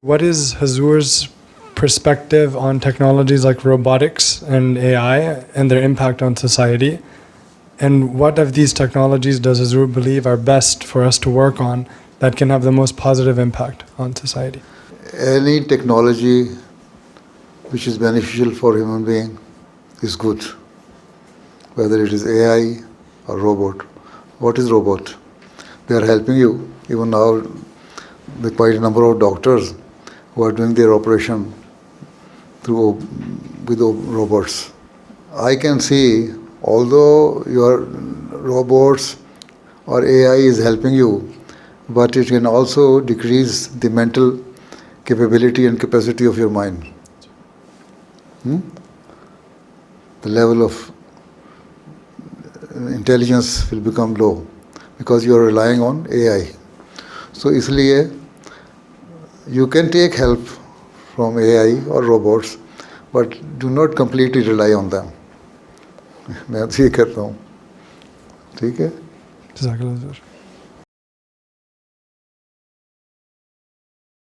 What is Huzoor's perspective on technologies like robotics and AI and their impact on society? And what of these technologies does Huzoor believe are best for us to work on that can have the most positive impact on society? Any technology which is beneficial for human being is good, whether it is AI or robot. What is robot? They are helping you. Even now, there are quite a number of doctors who are doing their operation with robots. I can see, although your robots or AI is helping you, but it can also decrease the mental capability and capacity of your mind. The level of intelligence will become low because you are relying on AI. So isliye you can take help from AI or robots, but do not completely rely on them. میں تو یہ کہتا ہوں. ٹھیک ہے. جزاک اللہ خیر.